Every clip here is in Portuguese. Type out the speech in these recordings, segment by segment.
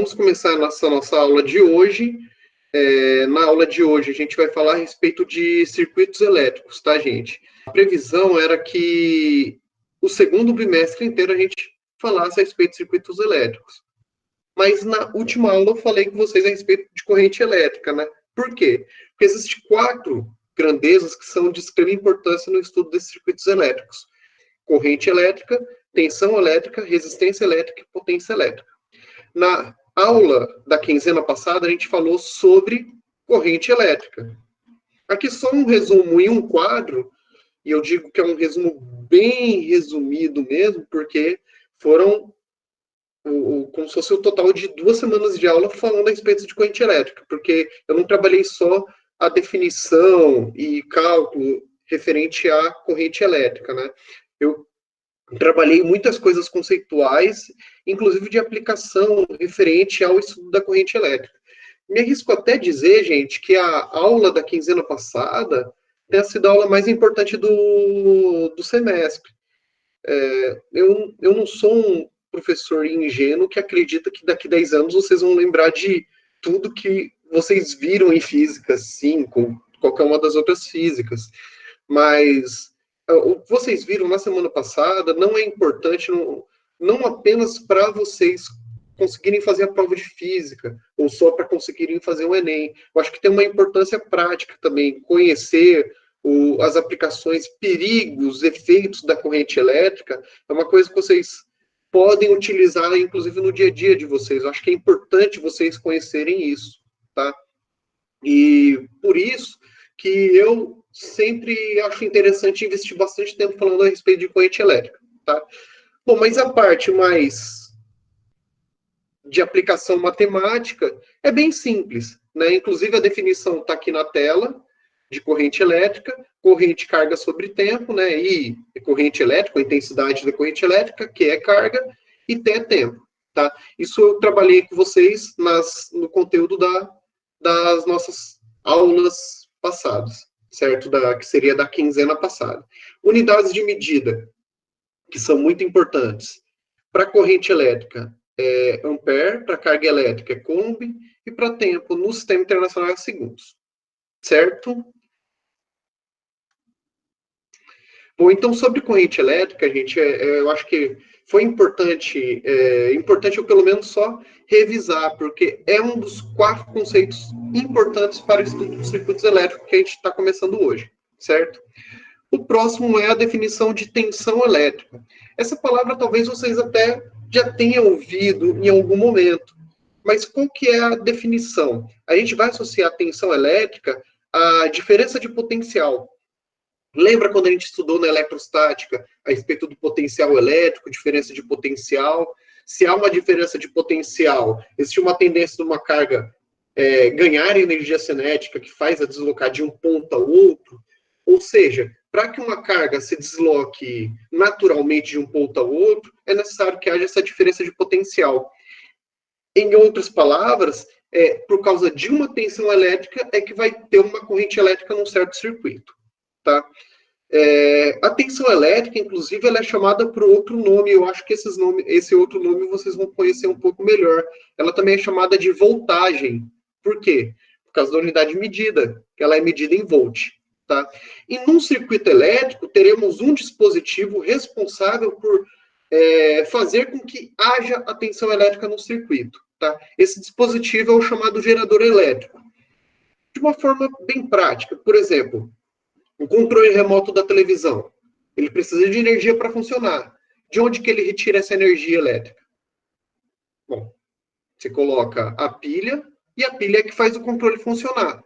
Vamos começar a nossa aula de hoje. Na aula de hoje, a gente vai falar a respeito de circuitos elétricos, tá, gente? A previsão era que o segundo bimestre inteiro a gente falasse a respeito de circuitos elétricos. Mas na última aula eu falei com vocês a respeito de corrente elétrica, né? Por quê? Porque existem 4 grandezas que são de extrema importância no estudo desses circuitos elétricos: corrente elétrica, tensão elétrica, resistência elétrica e potência elétrica. Na aula da quinzena passada, a gente falou sobre corrente elétrica. Aqui só um resumo em um quadro, e eu digo que é um resumo bem resumido mesmo, porque foram como se fosse o total de 2 semanas de aula falando a respeito de corrente elétrica, porque eu não trabalhei só a definição e cálculo referente à corrente elétrica, né? Eu trabalhei muitas coisas conceituais, inclusive de aplicação referente ao estudo da corrente elétrica. Me arrisco até dizer, gente, que a aula da quinzena passada tenha sido a aula mais importante do semestre. Eu não sou um professor ingênuo que acredita que daqui a 10 anos vocês vão lembrar de tudo que vocês viram em física, sim, com qualquer uma das outras físicas. Mas o que vocês viram na semana passada não é importante, não apenas para vocês conseguirem fazer a prova de física, ou só para conseguirem fazer o Enem. Eu acho que tem uma importância prática também, conhecer as aplicações, perigos, efeitos da corrente elétrica, é uma coisa que vocês podem utilizar, inclusive, no dia a dia de vocês. Eu acho que é importante vocês conhecerem isso, tá? E por isso que eu sempre acho interessante investir bastante tempo falando a respeito de corrente elétrica, tá? Bom, mas a parte mais de aplicação matemática é bem simples, né? Inclusive a definição está aqui na tela de corrente elétrica, corrente carga sobre tempo, né? I é corrente elétrica, a intensidade da corrente elétrica, Q é carga e T é tempo, tá? Isso eu trabalhei com vocês no conteúdo das nossas aulas passadas, certo? Que seria da quinzena passada. Unidades de medida, que são muito importantes. Para corrente elétrica, é ampere, para carga elétrica é coulomb, e para tempo, no sistema internacional, é segundos. Certo? Bom, então, sobre corrente elétrica, gente, eu acho que foi importante eu pelo menos só revisar, porque é um dos 4 conceitos importantes para o estudo dos circuitos elétricos que a gente está começando hoje, certo? O próximo é a definição de tensão elétrica. Essa palavra talvez vocês até já tenham ouvido em algum momento, mas qual que é a definição? A gente vai associar a tensão elétrica à diferença de potencial. Lembra quando a gente estudou na eletrostática a respeito do potencial elétrico, diferença de potencial? Se há uma diferença de potencial, existe uma tendência de uma carga ganhar energia cinética que faz a deslocar de um ponto ao outro. Ou seja, para que uma carga se desloque naturalmente de um ponto ao outro, é necessário que haja essa diferença de potencial. Em outras palavras, por causa de uma tensão elétrica, é que vai ter uma corrente elétrica num certo circuito. Tá? A tensão elétrica, inclusive, ela é chamada por outro nome. Eu acho que esse outro nome vocês vão conhecer um pouco melhor. Ela também é chamada de voltagem. Por quê? Por causa da unidade de medida, que ela é medida em volt. Tá? E num circuito elétrico, teremos um dispositivo responsável por fazer com que haja a tensão elétrica no circuito. Tá? Esse dispositivo é o chamado gerador elétrico. De uma forma bem prática, por exemplo, o controle remoto da televisão, ele precisa de energia para funcionar. De onde que ele retira essa energia elétrica? Bom, você coloca a pilha, e a pilha é que faz o controle funcionar.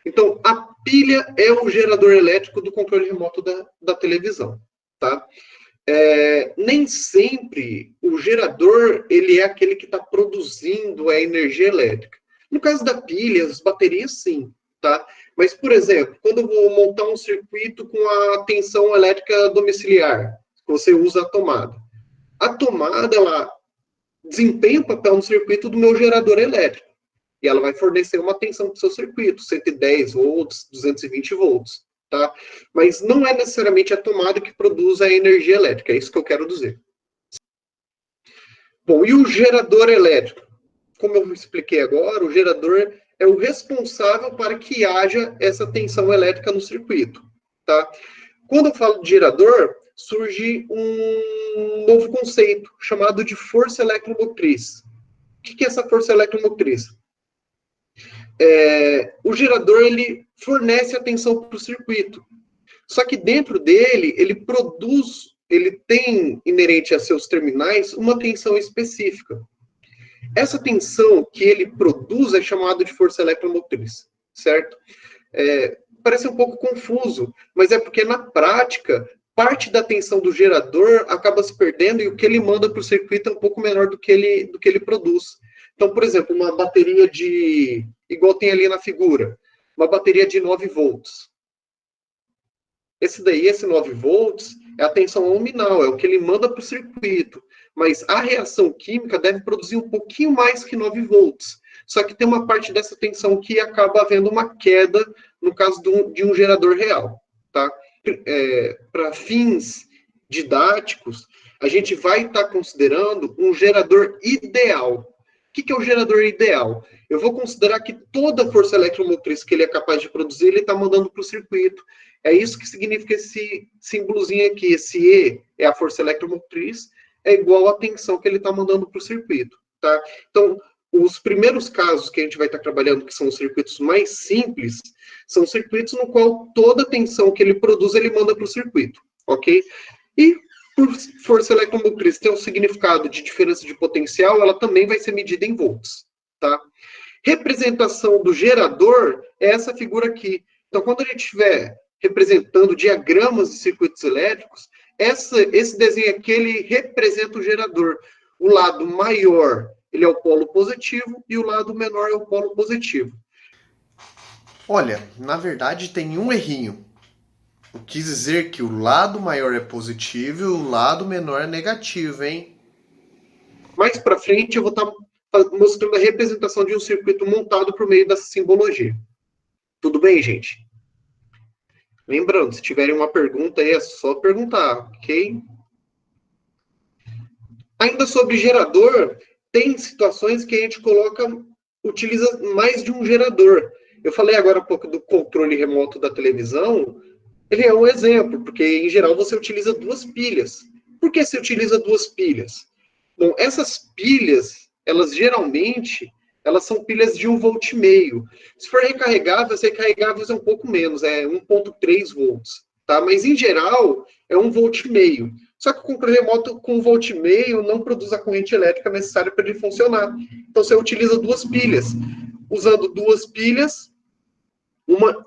Então, a pilha é o gerador elétrico do controle remoto da televisão. Tá? Nem sempre o gerador ele é aquele que está produzindo a energia elétrica. No caso da pilha, as baterias, sim. Tá? Mas, por exemplo, quando eu vou montar um circuito com a tensão elétrica domiciliar, você usa a tomada. A tomada, ela desempenha o papel no circuito do meu gerador elétrico. E ela vai fornecer uma tensão para o seu circuito, 110 volts, 220 volts. Tá? Mas não é necessariamente a tomada que produz a energia elétrica, é isso que eu quero dizer. Bom, e o gerador elétrico? como eu expliquei agora, o gerador é o responsável para que haja essa tensão elétrica no circuito, tá? Quando eu falo de gerador, surge um novo conceito chamado de força eletromotriz. O que é essa força eletromotriz? O gerador ele fornece a tensão para o circuito. Só que dentro dele, ele tem inerente a seus terminais uma tensão específica. Essa tensão que ele produz é chamada de força eletromotriz, certo? Parece um pouco confuso, mas é porque na prática, parte da tensão do gerador acaba se perdendo e o que ele manda para o circuito é um pouco menor do que ele produz. Então, por exemplo, uma bateria igual tem ali na figura, uma bateria de 9 volts. Esse 9 volts é a tensão nominal, é o que ele manda para o circuito. Mas a reação química deve produzir um pouquinho mais que 9 volts. Só que tem uma parte dessa tensão que acaba havendo uma queda no caso de um gerador real. Tá? Para fins didáticos, a gente vai estar considerando um gerador ideal. O que é o gerador ideal? Eu vou considerar que toda a força eletromotriz que ele é capaz de produzir, ele está mandando para o circuito. É isso que significa esse símbolozinho aqui. Esse E é a força eletromotriz, é igual à tensão que ele está mandando para o circuito. Tá? Então, os primeiros casos que a gente vai estar trabalhando, que são os circuitos mais simples, são circuitos no qual toda a tensão que ele produz, ele manda para o circuito. Ok? E por força eletromotriz ter um significado de diferença de potencial, ela também vai ser medida em volts. Tá? Representação do gerador é essa figura aqui. Então, quando a gente estiver representando diagramas de circuitos elétricos, esse desenho aqui, ele representa o gerador. O lado maior, ele é o polo positivo, e o lado menor é o polo positivo. Olha, na verdade tem um errinho. Eu quis dizer que o lado maior é positivo e o lado menor é negativo, hein? Mais para frente, eu vou estar mostrando a representação de um circuito montado por meio dessa simbologia. Tudo bem, gente? Lembrando, se tiverem uma pergunta aí, é só perguntar, ok? Ainda sobre gerador, tem situações que a gente utiliza mais de um gerador. Eu falei agora há pouco do controle remoto da televisão, ele é um exemplo, porque em geral você utiliza 2 pilhas. Por que se utiliza 2 pilhas? Bom, essas pilhas, elas geralmente, elas são pilhas de 1,5 volt. Se for recarregáveis é um pouco menos, é 1,3 volts. Tá? Mas em geral, é 1,5 volt. Só que o controle remoto com 1,5 volt não produz a corrente elétrica necessária para ele funcionar. Então você utiliza 2 pilhas. Usando 2 pilhas,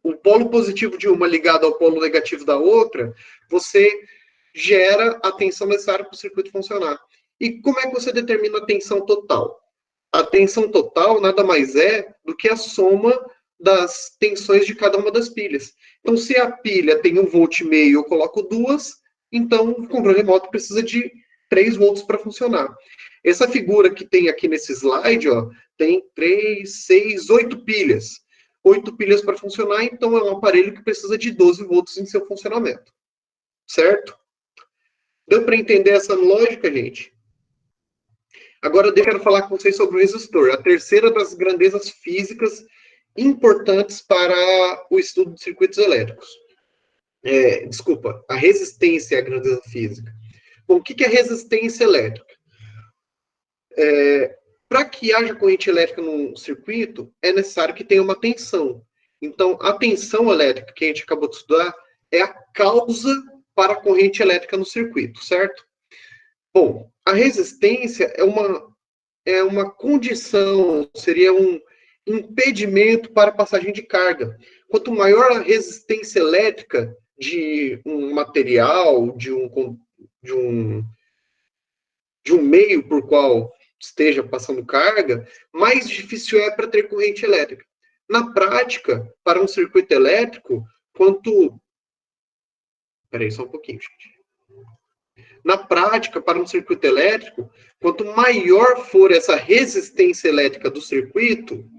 o polo positivo de uma ligado ao polo negativo da outra, você gera a tensão necessária para o circuito funcionar. E como é que você determina a tensão total? A tensão total nada mais é do que a soma das tensões de cada uma das pilhas. Então, se a pilha tem 1,5 volt e eu coloco 2, então o controle remoto precisa de 3 volts para funcionar. Essa figura que tem aqui nesse slide, ó, tem 3, 6, 8 pilhas. 8 pilhas para funcionar, então é um aparelho que precisa de 12 volts em seu funcionamento. Certo? Deu para entender essa lógica, gente? Agora eu quero falar com vocês sobre o resistor, a terceira das grandezas físicas importantes para o estudo de circuitos elétricos. Desculpa, a resistência é a grandeza física. Bom, o que é resistência elétrica? Para que haja corrente elétrica num circuito, é necessário que tenha uma tensão. Então, a tensão elétrica que a gente acabou de estudar é a causa para a corrente elétrica no circuito, certo? Bom, a resistência é uma condição, seria um impedimento para a passagem de carga. Quanto maior a resistência elétrica de um material, de um meio por qual esteja passando carga, mais difícil é para ter corrente elétrica. Na prática, para um circuito elétrico, Espera aí, só um pouquinho, gente. Na prática, para um circuito elétrico, quanto maior for essa resistência elétrica do circuito,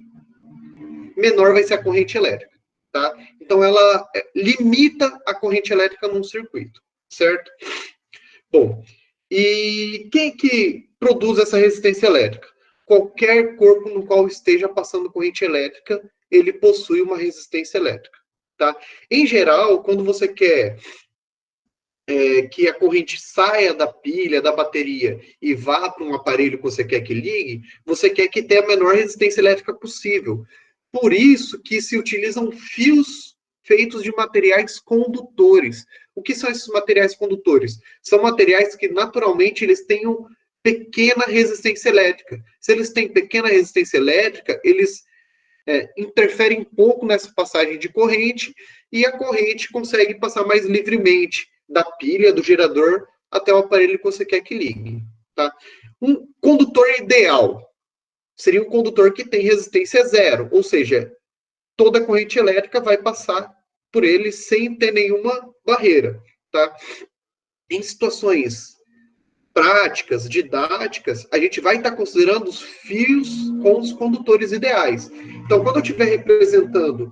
menor vai ser a corrente elétrica. Tá? Então, ela limita a corrente elétrica num circuito, certo? Bom, e quem que produz essa resistência elétrica? qualquer corpo no qual esteja passando corrente elétrica, ele possui uma resistência elétrica. Tá? Em geral, quando você quer que a corrente saia da pilha, da bateria e vá para um aparelho que você quer que ligue, você quer que tenha a menor resistência elétrica possível. Por isso que se utilizam fios feitos de materiais condutores. O que são esses materiais condutores? São materiais que naturalmente eles tenham pequena resistência elétrica. Se eles têm pequena resistência elétrica, eles interferem pouco nessa passagem de corrente e a corrente consegue passar mais livremente da pilha, do gerador, até o aparelho que você quer que ligue. Tá? Um condutor ideal seria um condutor que tem resistência zero, ou seja, toda a corrente elétrica vai passar por ele sem ter nenhuma barreira. Tá? Em situações práticas, didáticas, a gente vai estar considerando os fios com os condutores ideais. Então, quando eu estiver representando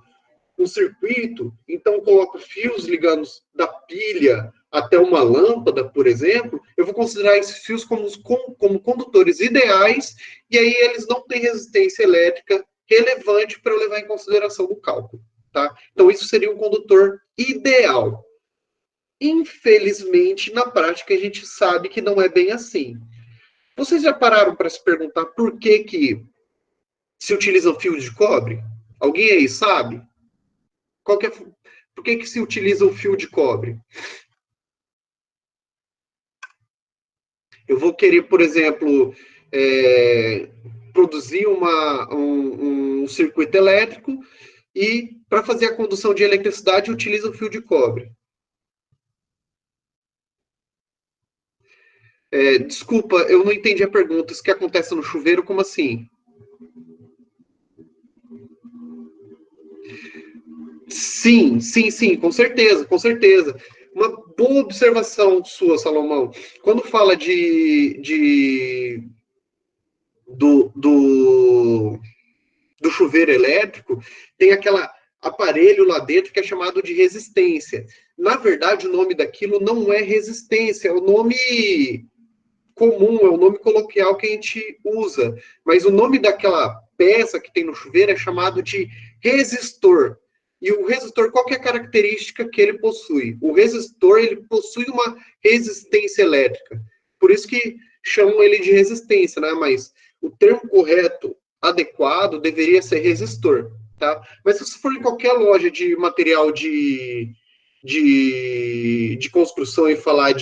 um circuito, então eu coloco fios ligando da pilha até uma lâmpada, por exemplo, eu vou considerar esses fios como condutores ideais, e aí eles não têm resistência elétrica relevante para eu levar em consideração no cálculo. Tá? Então, isso seria um condutor ideal. Infelizmente, na prática, a gente sabe que não é bem assim. Vocês já pararam para se perguntar por que se utilizam fios de cobre? Alguém aí sabe? Por que se utiliza o fio de cobre? Eu vou querer, por exemplo, produzir um circuito elétrico e, para fazer a condução de eletricidade, utiliza o fio de cobre. Desculpa, eu não entendi a pergunta. Isso que acontece no chuveiro, como assim? Sim, sim, sim, com certeza, com certeza. Uma boa observação sua, Salomão. Quando fala do chuveiro elétrico, tem aquele aparelho lá dentro que é chamado de resistência. Na verdade, o nome daquilo não é resistência, é o nome comum, é o nome coloquial que a gente usa. Mas o nome daquela peça que tem no chuveiro é chamado de resistor. E o resistor, qual que é a característica que ele possui? O resistor, ele possui uma resistência elétrica. Por isso que chamam ele de resistência, né? Mas o termo correto, adequado, deveria ser resistor, tá? Mas se você for em qualquer loja de material de construção e falar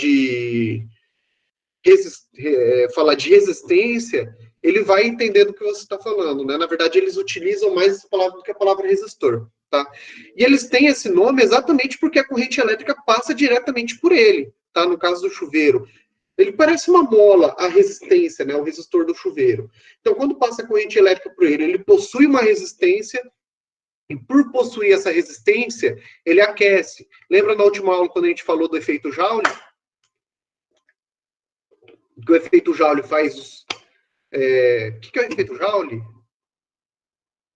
falar de resistência, ele vai entender do que você está falando, né? Na verdade, eles utilizam mais essa palavra do que a palavra resistor, tá? E eles têm esse nome exatamente porque a corrente elétrica passa diretamente por ele, tá? No caso do chuveiro. Ele parece uma mola, a resistência, né? O resistor do chuveiro. Então, quando passa a corrente elétrica por ele, ele possui uma resistência, e por possuir essa resistência, ele aquece. Lembra na última aula, quando a gente falou do efeito Joule? Que o efeito Joule faz... O que é o efeito Joule?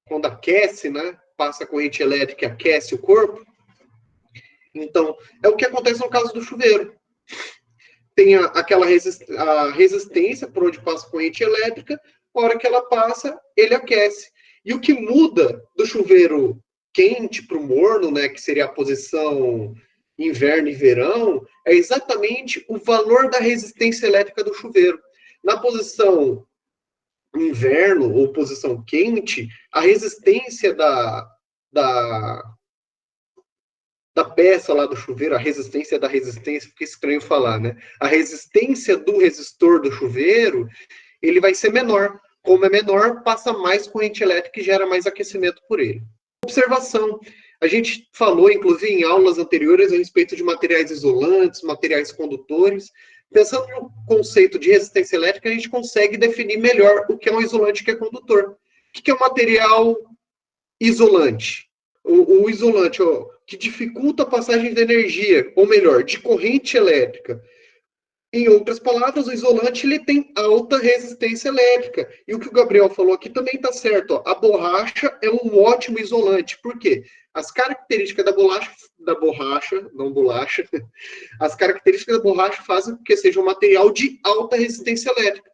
Quando aquece, né? Passa a corrente elétrica e aquece o corpo. Então, é o que acontece no caso do chuveiro. Tem aquela resistência por onde passa a corrente elétrica, a hora que ela passa, ele aquece. E o que muda do chuveiro quente para o morno, né, que seria a posição inverno e verão, é exatamente o valor da resistência elétrica do chuveiro. Na posição inverno ou posição quente, a resistência da peça lá do chuveiro, a resistência da resistência, fica estranho falar, né? A resistência do resistor do chuveiro, ele vai ser menor. Como é menor, passa mais corrente elétrica e gera mais aquecimento por ele. Observação. A gente falou, inclusive, em aulas anteriores a respeito de materiais isolantes, materiais condutores. Pensando no conceito de resistência elétrica, a gente consegue definir melhor o que é um isolante e o que é condutor. O que é um material isolante? O isolante, que dificulta a passagem de energia, ou melhor, de corrente elétrica. Em outras palavras, o isolante ele tem alta resistência elétrica. E o que o Gabriel falou aqui também está certo. A borracha é um ótimo isolante. Por quê? As características da borracha, não bolacha, as características da borracha fazem com que seja um material de alta resistência elétrica.